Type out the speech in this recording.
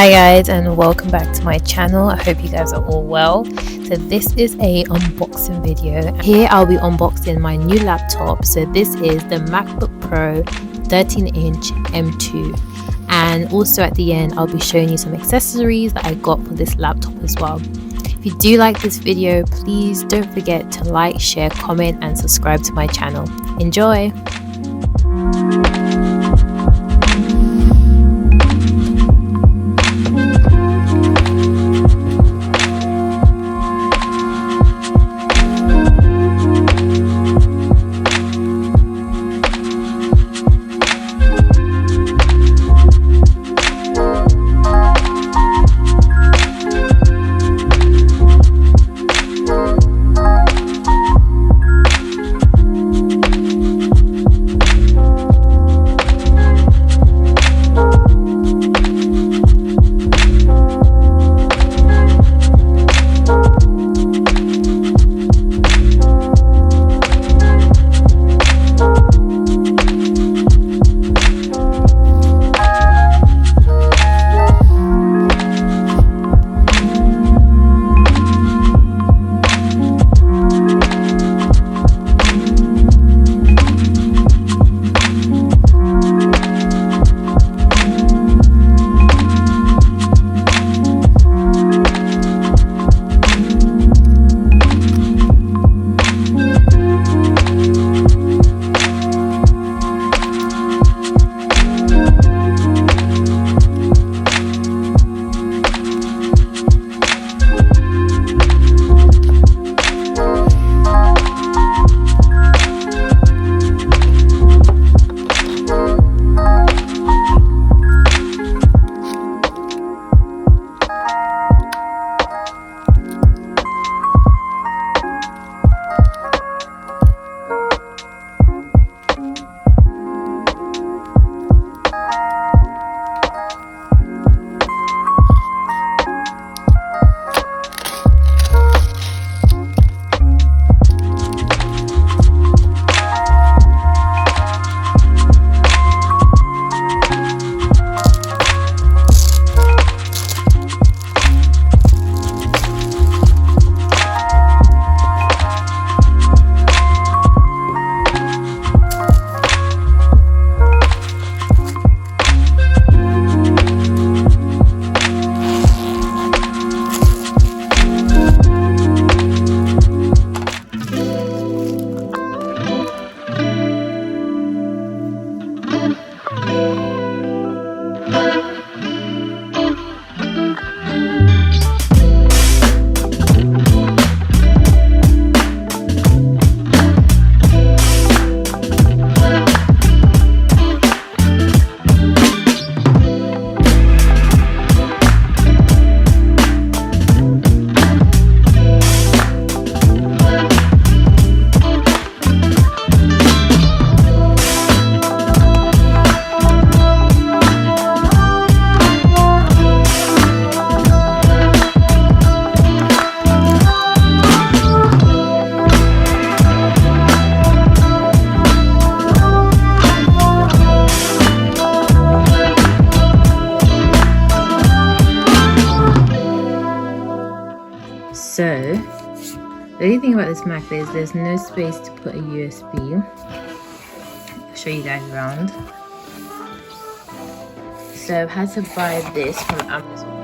Hi guys, and welcome back to my channel. I hope you guys are all well. So this is a unboxing video. Here I'll be unboxing my new laptop. So this is the MacBook Pro 13-inch M2, and also at the end I'll be showing you some accessories that I got for this laptop as well. If you do like this video, please don't forget to like, share, comment and subscribe to my channel. Enjoy! So the only thing about this Mac is there's no space to put a USB. I'll show you guys around. So I've had to buy this from Amazon.